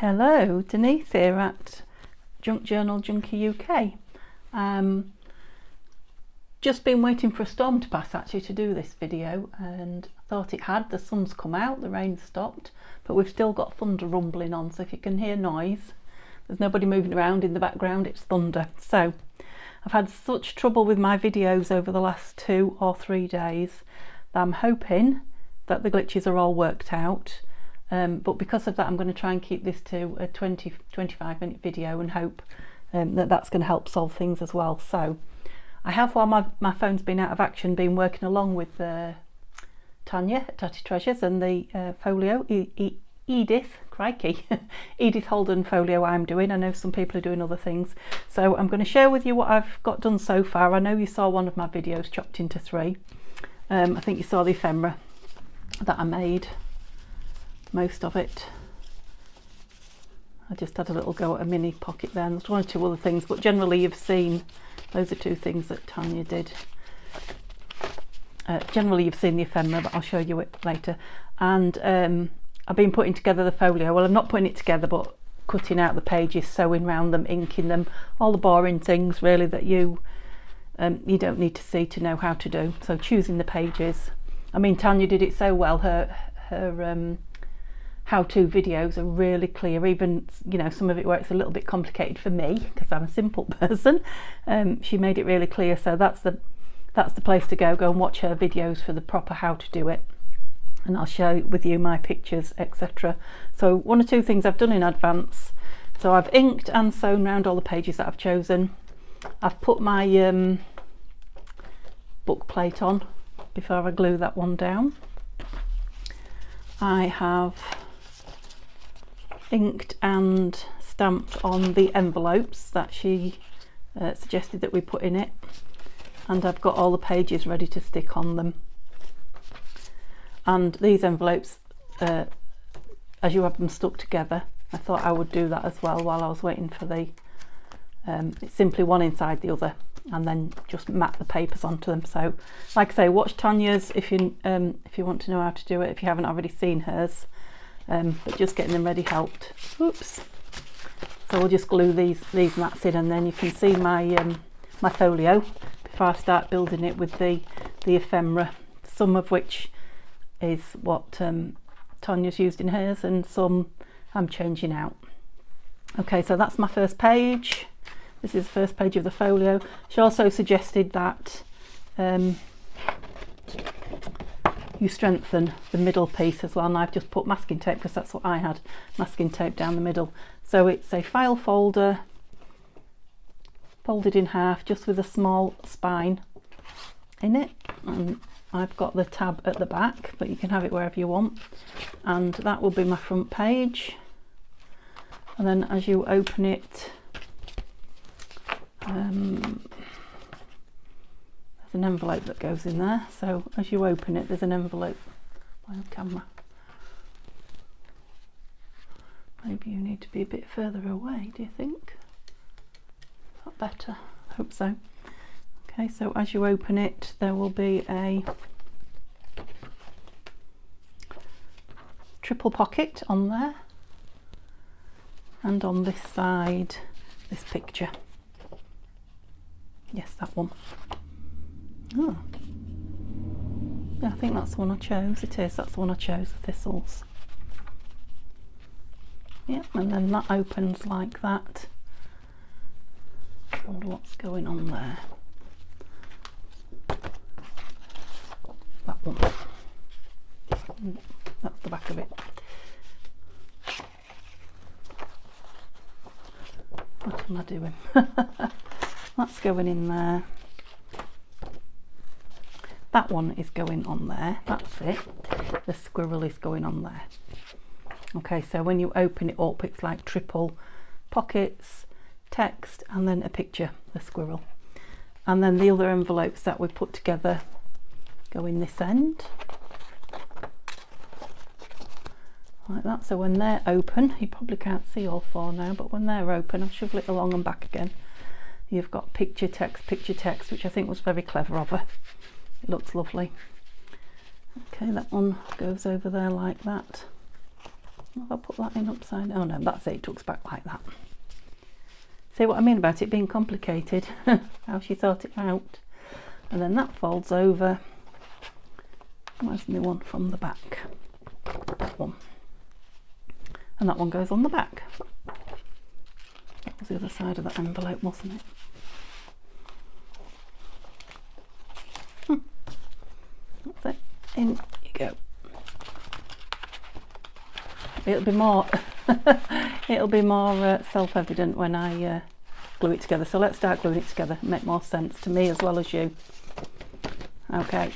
Hello, Denise here at Junk Journal Junkie UK. Just been waiting for a storm to pass actually to do this video, and I thought it had. The sun's come out, the rain stopped, but we've still got thunder rumbling on, so if you can hear noise, there's nobody moving around in the background, it's thunder. So I've had such trouble with my videos over the last 2 or 3 days that I'm hoping that the glitches are all worked out. But because of that, I'm going to try and keep this to a 20-25 minute video and hope that that's going to help solve things as well. So I have, while my phone's been out of action, been working along with Tania at Tatty Treasures and the folio, Edith Holden Folio I'm doing. I know some people are doing other things. So I'm going to share with you what I've got done so far. I know you saw one of my videos chopped into 3. I think you saw the ephemera that I made. Most of it. I just had a little go at a mini pocket there, and there's 1 or 2 other things, but generally you've seen, those are 2 things that Tania did. Generally you've seen the ephemera, but I'll show you it later. And I've been putting together the folio. Well, I'm not putting it together, but cutting out the pages, sewing around them, inking them, all the boring things really that you don't need to see to know how to do. So choosing the pages. I mean, Tania did it so well. Her how-to videos are really clear, even, you know, some of it where it's a little bit complicated for me because I'm a simple person. She made it really clear, so that's the place to go and watch her videos for the proper how to do it, and I'll share with you my pictures, etc. So 1 or 2 things I've done in advance. So I've inked and sewn around all the pages that I've chosen. I've put my book plate on before I glue that one down. I have inked and stamped on the envelopes that she suggested that we put in it, and I've got all the pages ready to stick on them. And these envelopes, as you have them stuck together, I thought I would do that as well while I was waiting for the it's simply one inside the other, and then just mat the papers onto them. So like I say, watch Tania's if you want to know how to do it, if you haven't already seen hers. But just getting them ready helped. Oops. So we'll just glue these mats in, and then you can see my my folio before I start building it with the ephemera, some of which is what Tania's used in hers, and some I'm changing out. Okay, so that's my first page. This is the first page of the folio. She also suggested that you strengthen the middle piece as well, and I've just put masking tape because that's what I had, masking tape down the middle. So it's a file folder folded in half, just with a small spine in it, and I've got the tab at the back, but you can have it wherever you want. And that will be my front page, and then as you open it, there's an envelope that goes in there. So as you open it, there's an envelope by the camera. Maybe you need to be a bit further away, do you think? Is that better? I hope so. Okay, so as you open it, there will be a triple pocket on there, and on this side, this picture. Yes, that one. Oh, yeah, I think that's the one I chose. It is, that's the one I chose, the thistles. Yep, and then that opens like that. I wonder what's going on there. That one. That's the back of it. What am I doing? That's going in there. That one is going on there. That's it. The squirrel is going on there. Okay, so when you open it up, it's like triple pockets, text, and then a picture, the squirrel. And then the other envelopes that we put together go in this end. Like that. So when they're open, you probably can't see all 4 now, but when they're open, I'll shovel it along and back again. You've got picture text, which I think was very clever of her. It looks lovely. Okay, that one goes over there like that. I'll put that in upside down. Oh no, that's it, it tucks back like that. See what I mean about it being complicated? How she thought it out. And then that folds over. Where's my one from the back? That one. And that one goes on the back. That was the other side of that envelope, wasn't it? That's it. In you go. It'll be more it'll be more self-evident when I glue it together. So let's start gluing it together. It'll make more sense to me as well as you. Okay,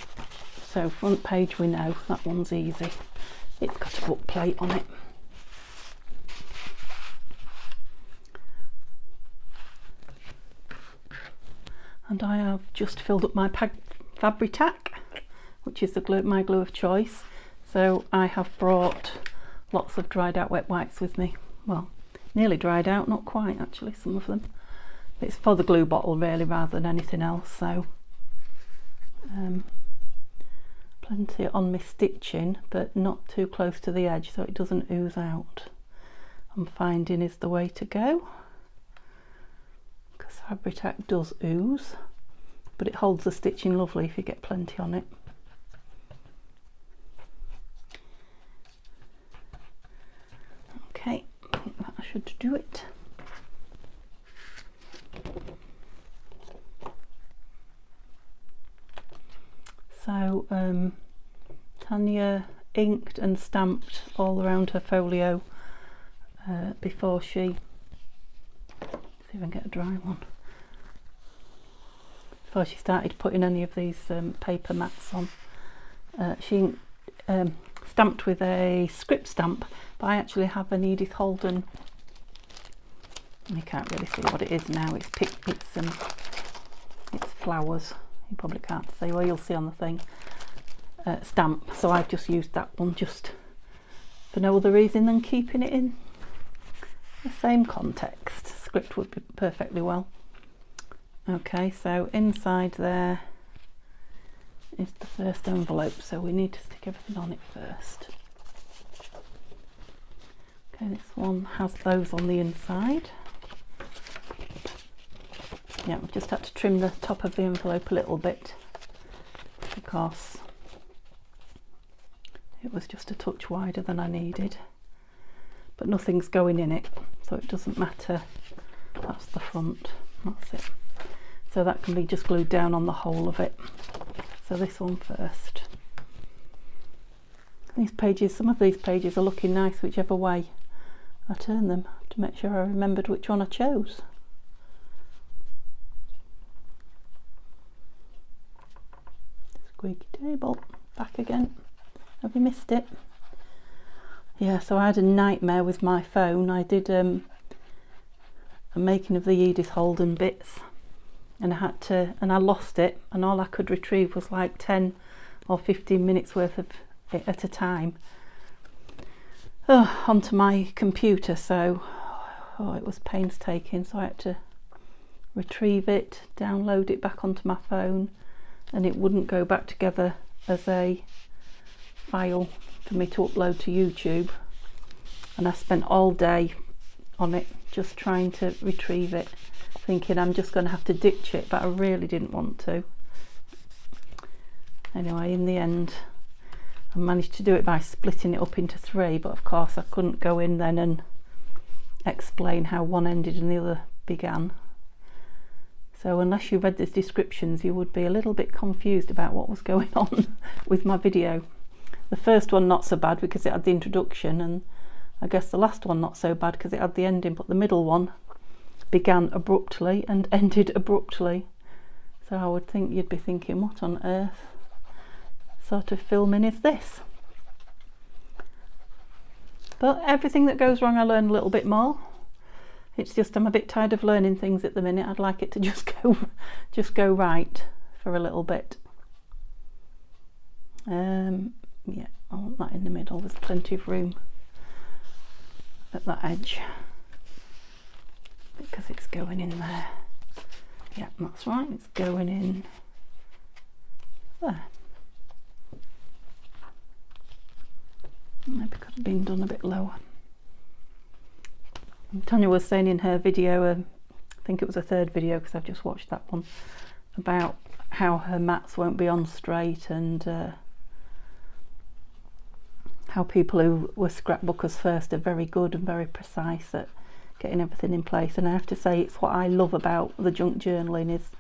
so front page we know that one's easy. It's got a book plate on it. And I have just filled up my Fabri-Tac, which is the glue, my glue of choice. So I have brought lots of dried out wet wipes with me. Well, nearly dried out, not quite actually, some of them. It's for the glue bottle really rather than anything else. So plenty on my stitching, but not too close to the edge so it doesn't ooze out. I'm finding is the way to go, because Fabri-Tac does ooze, but it holds the stitching lovely if you get plenty on it. Okay, I think that should do it. So Tania inked and stamped all around her folio before she, let's see if I can get a dry one, before she started putting any of these paper mats on. She stamped with a script stamp, but I actually have an Edith Holden, you can't really see what it is now, it's flowers, you probably can't see, well you'll see on the thing, stamp, so I've just used that one just for no other reason than keeping it in the same context. Script would be perfectly well. Okay, so inside there is the first envelope, so we need to stick everything on it first. Okay, this one has those on the inside. Yeah, I've just had to trim the top of the envelope a little bit because it was just a touch wider than I needed, but nothing's going in it, so it doesn't matter. That's the front, that's it. So that can be just glued down on the whole of it. So this one first. These pages, some of these pages are looking nice whichever way I turn them, to make sure I remembered which one I chose. Squeaky table, back again. Have you missed it? Yeah, so I had a nightmare with my phone. I did a making of the Edith Holden bits, and I lost it, and all I could retrieve was like 10 or 15 minutes worth of it at a time onto my computer, so it was painstaking, so I had to retrieve it, download it back onto my phone, and it wouldn't go back together as a file for me to upload to YouTube, and I spent all day on it just trying to retrieve it, thinking I'm just going to have to ditch it, but I really didn't want to. Anyway, in the end I managed to do it by splitting it up into 3, but of course I couldn't go in then and explain how one ended and the other began. So unless you read the descriptions, you would be a little bit confused about what was going on with my video. The first one not so bad because it had the introduction, and I guess the last one not so bad because it had the ending, but the middle one began abruptly and ended abruptly. So I would think you'd be thinking, what on earth sort of filming is this? But everything that goes wrong I learn a little bit more. It's just I'm a bit tired of learning things at the minute. I'd like it to just go right for a little bit. Yeah, I want that in the middle. There's plenty of room at that edge because it's going in there. Yeah, that's right, it's going in there. Maybe could have been done a bit lower. Tania was saying in her video, I think it was her third video because I've just watched that one, about how her mats won't be on straight, and how people who were scrapbookers first are very good and very precise at getting everything in place. And I have to say, it's what I love about the junk journaling, is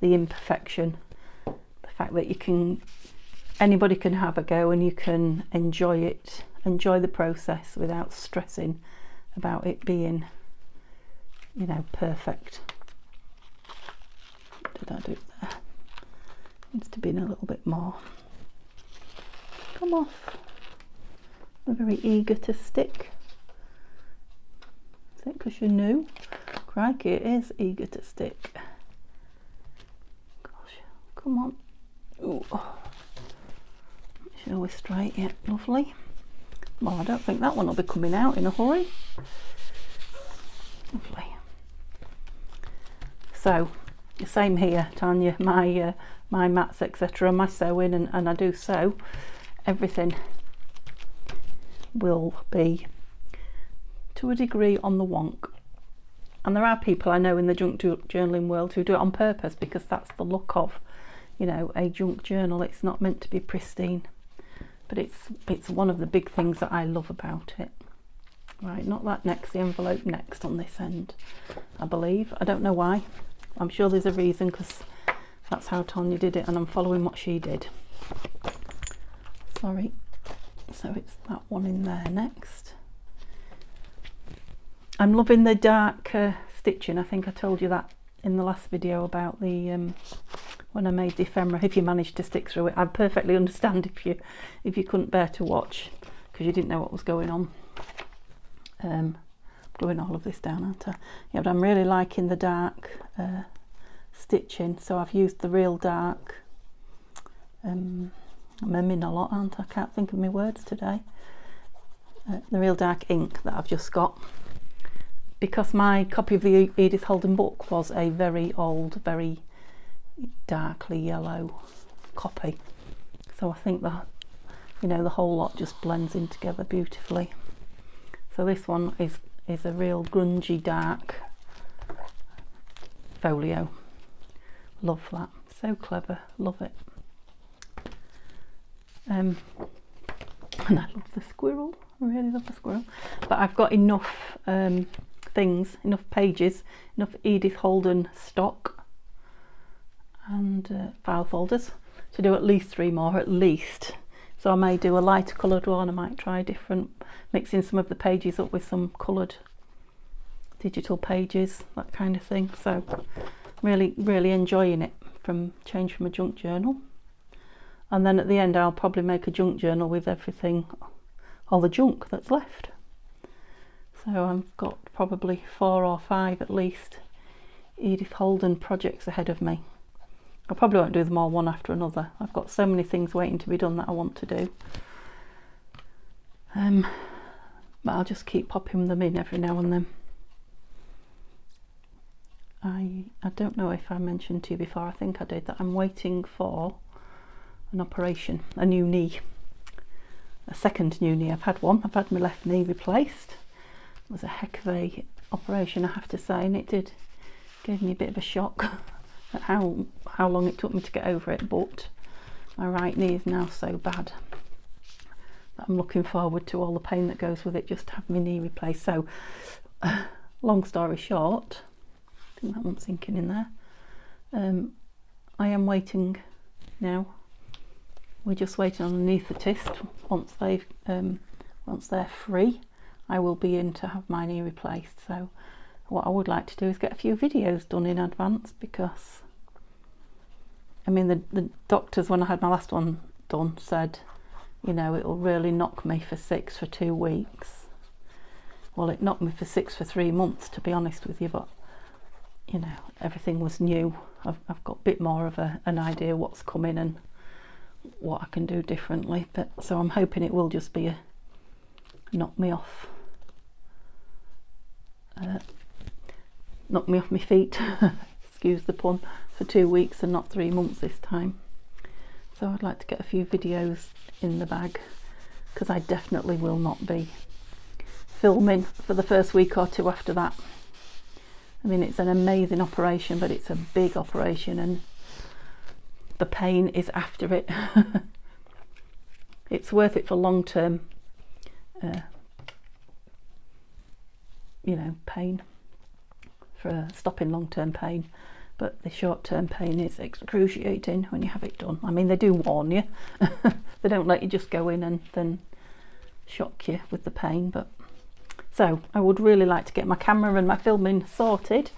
the imperfection, the fact that anybody can have a go and you can enjoy the process without stressing about it being, you know, perfect. What did I do there? Needs to be in a little bit more. Come off. I'm very eager to stick. Is it because you're new? Crikey, it is eager to stick. Gosh, come on. Ooh. Shall we straight? Yeah, lovely. Well, I don't think that one will be coming out in a hurry. Lovely. So, the same here, Tanya. My mats, etc., my sewing, and I do sew. Everything will be, to a degree, on the wonk. And there are people I know in the junk journaling world who do it on purpose, because that's the look of, you know, a junk journal. It's not meant to be pristine. But it's one of the big things that I love about it. Right, not that next, the envelope next on this end, I believe. I don't know why. I'm sure there's a reason, because that's how Tanya did it and I'm following what she did. Sorry. So it's that one in there next. I'm loving the dark stitching. I think I told you that in the last video about the when I made the ephemera. If you managed to stick through it, I'd perfectly understand if you couldn't bear to watch because you didn't know what was going on. Gluing all of this down, aren't I? Yeah, but I'm really liking the dark stitching, so I've used the real dark. I'm in a lot, aren't I? Can't think of my words today. The real dark ink that I've just got, because my copy of the Edith Holden book was a very old, very darkly yellow copy, so I think that, you know, the whole lot just blends in together beautifully. So this one is a real grungy dark folio. Love that, so clever, love it. And I love the squirrel, I really love the squirrel. But I've got enough things, enough pages, enough Edith Holden stock and file folders to do at least 3 more, at least. So I may do a lighter coloured one, I might try different, mixing some of the pages up with some coloured digital pages, that kind of thing. So really enjoying it, change from a junk journal. And then at the end I'll probably make a junk journal with everything, all the junk that's left. So I've got probably 4 or 5 at least Edith Holden projects ahead of me. I probably won't do them all one after another. I've got so many things waiting to be done that I want to do. But I'll just keep popping them in every now and then. I don't know if I mentioned to you before, I think I did, that I'm waiting for an operation, a new knee, a second new knee. I've had one, I've had my left knee replaced. It was a heck of a operation, I have to say, and gave me a bit of a shock at how long it took me to get over it. But my right knee is now so bad that I'm looking forward to all the pain that goes with it, just to have my knee replaced. So long story short, I think that one's sinking in there. I am waiting now. We're just waiting on an anaesthetist. Once they're free, I will be in to have my knee replaced. So what I would like to do is get a few videos done in advance, because I mean the doctors, when I had my last one done, said, you know, it'll really knock me for 6 for 2 weeks. Well, it knocked me for 6 for 3 months, to be honest with you, but you know, everything was new. I've got a bit more of an idea what's coming and what I can do differently, but so I'm hoping it will just be a knock me off my feet excuse the pun, for 2 weeks and not 3 months this time. So I'd like to get a few videos in the bag, because I definitely will not be filming for the first week or two after that. I mean, it's an amazing operation, but it's a big operation and the pain is after it. It's worth it for long-term, you know, pain, for stopping long-term pain. But the short-term pain is excruciating when you have it done. I mean, they do warn you. They don't let you just go in and then shock you with the pain. But so I would really like to get my camera and my filming sorted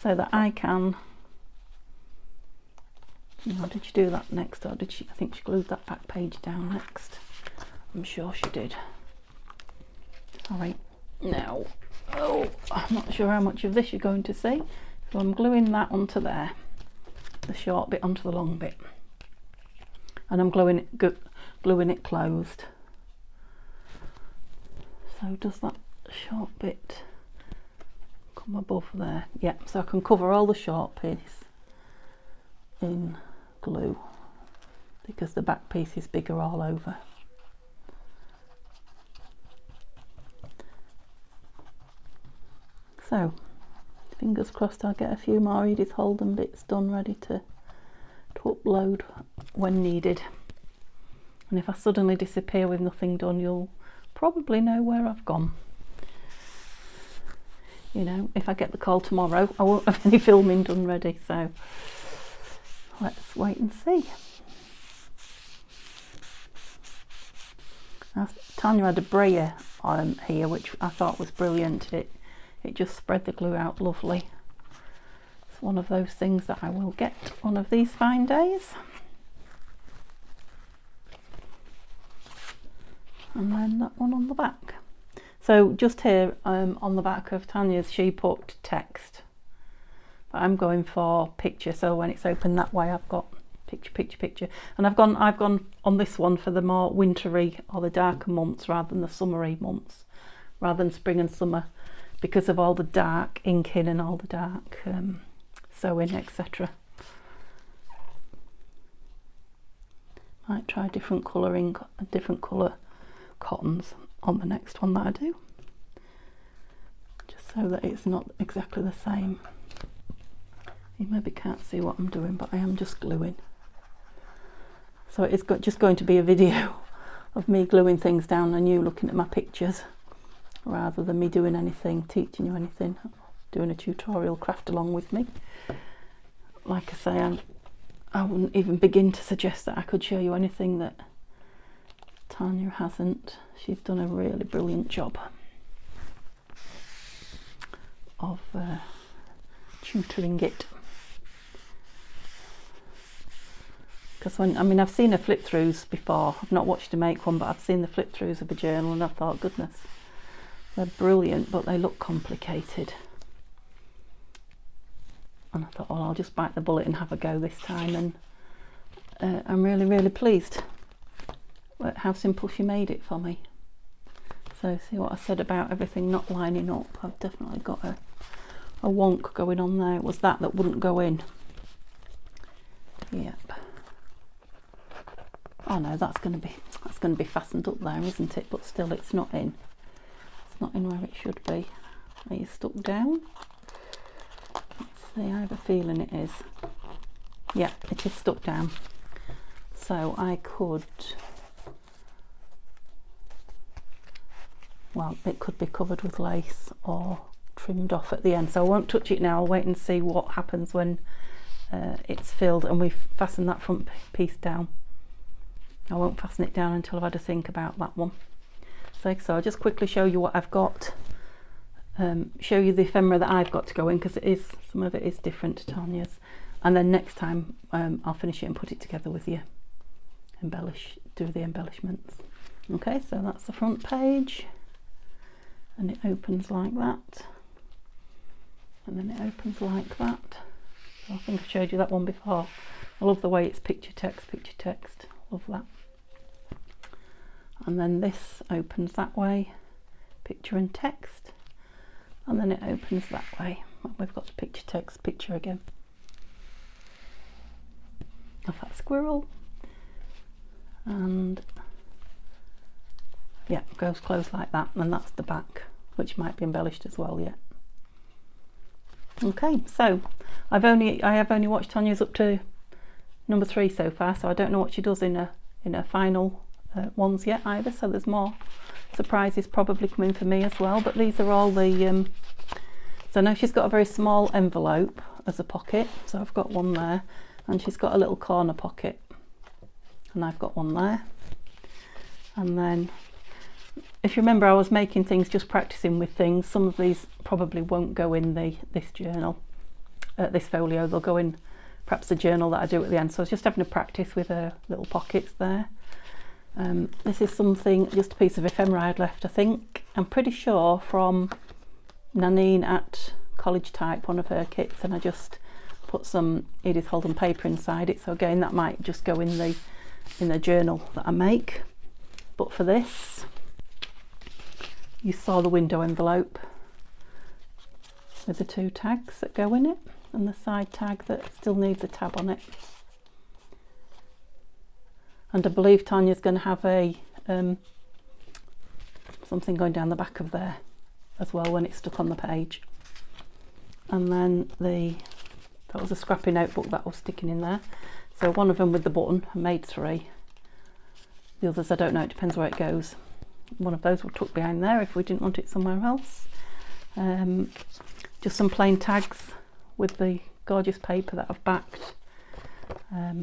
so that I can... Oh, did she do that next, or did she? I think she glued that back page down next. I'm sure she did. Sorry. Now, oh, I'm not sure how much of this you're going to see. So I'm gluing that onto there, the short bit onto the long bit, and I'm gluing it closed. So does that short bit come above there? Yeah, so I can cover all the short piece in glue because the back piece is bigger all over. So fingers crossed I'll get a few more Edith Holden bits done, ready to upload when needed. And if I suddenly disappear with nothing done, you'll probably know where I've gone. You know, if I get the call tomorrow, I won't have any filming done ready, so let's wait and see. Now, Tania had a brayer here, which I thought was brilliant. It just spread the glue out lovely. It's one of those things that I will get one of these fine days. And then that one on the back. So just here on the back of Tania's, she put text, but I'm going for picture, so when it's open that way I've got picture. And I've gone on this one for the more wintry or the darker months rather than the summery months, rather than spring and summer, because of all the dark inking and all the dark sewing, etc. Might try different colouring, different colour cottons on the next one that I do, just so that it's not exactly the same. You maybe can't see what I'm doing, but I am just gluing. So it's just going to be a video of me gluing things down and you looking at my pictures, rather than me doing anything, teaching you anything, doing a tutorial craft along with me. Like I say, I wouldn't even begin to suggest that I could show you anything that Tania hasn't. She's done a really brilliant job of tutoring it. Because I've seen her flip throughs before. I've not watched her make one, but I've seen the flip throughs of a journal and I thought, goodness, they're brilliant, but they look complicated. And I thought, well, I'll just bite the bullet and have a go this time, and I'm really, really pleased at how simple she made it for me. So see what I said about everything not lining up? I've definitely got a wonk going on there. It was that wouldn't go in. Yep. Oh no, that's going to be fastened up there, isn't it? But still, it's not in. It's not in where it should be. Are you stuck down? Let's see. I have a feeling it is. Yeah, it is stuck down. So I could. Well, it could be covered with lace or trimmed off at the end. So I won't touch it now. I'll wait and see what happens when it's filled and we've fastened that front piece down. I won't fasten it down until I've had a think about that one. So I'll just quickly show you what I've got. Show you the ephemera that I've got to go in, because some of it is different to Tania's. And then next time I'll finish it and put it together with you. Do the embellishments. Okay, so that's the front page. And it opens like that. And then it opens like that. So I think I've showed you that one before. I love the way it's picture text. Love that. And then this opens that way, picture and text, and then it opens that way. We've got the picture text, picture again of that squirrel, and yeah, it goes closed like that, and that's the back which might be embellished as well yet. Okay, so I have only watched Tania's up to number 3 so far, so I don't know what she does in her final ones yet either, so there's more surprises probably coming for me as well. But these are all the so now she's got a very small envelope as a pocket, so I've got one there, and she's got a little corner pocket, and I've got one there. And then, if you remember, I was making things, just practicing with things. Some of these probably won't go in this journal, this folio. They'll go in perhaps the journal that I do at the end. So I was just having a practice with her little pockets there. This is something, just a piece of ephemera I had left, I think. I'm pretty sure from Nanine at College Type, one of her kits, and I just put some Edith Holden paper inside it. So again, that might just go in the journal that I make. But for this, you saw the window envelope with the 2 tags that go in it, and the side tag that still needs a tab on it. And I believe Tania's going to have a something going down the back of there as well when it's stuck on the page. And then that was a scrappy notebook that was sticking in there. So one of them with the button, I made 3. The others I don't know, it depends where it goes. One of those will tuck behind there if we didn't want it somewhere else. Just some plain tags with the gorgeous paper that I've backed. A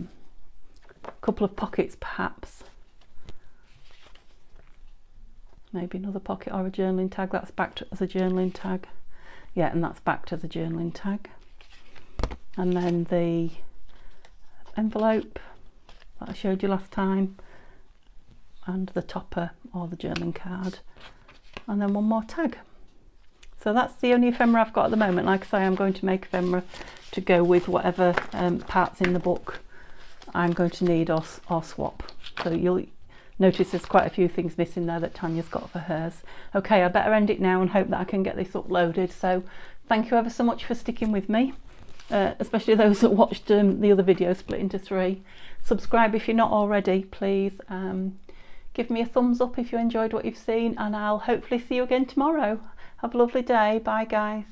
couple of pockets perhaps. Maybe another pocket or a journaling tag. That's backed as a journaling tag. Yeah, and that's backed as a journaling tag. And then the envelope that I showed you last time, and the topper or the journaling card, and then one more tag. So that's the only ephemera I've got at the moment. Like I say, I'm going to make ephemera to go with whatever parts in the book I'm going to need or swap. So you'll notice there's quite a few things missing there that Tania's got for hers. Okay, I better end it now and hope that I can get this uploaded. So thank you ever so much for sticking with me, especially those that watched the other video split into 3. Subscribe if you're not already, please. Give me a thumbs up if you enjoyed what you've seen, and I'll hopefully see you again tomorrow. Have a lovely day. Bye guys.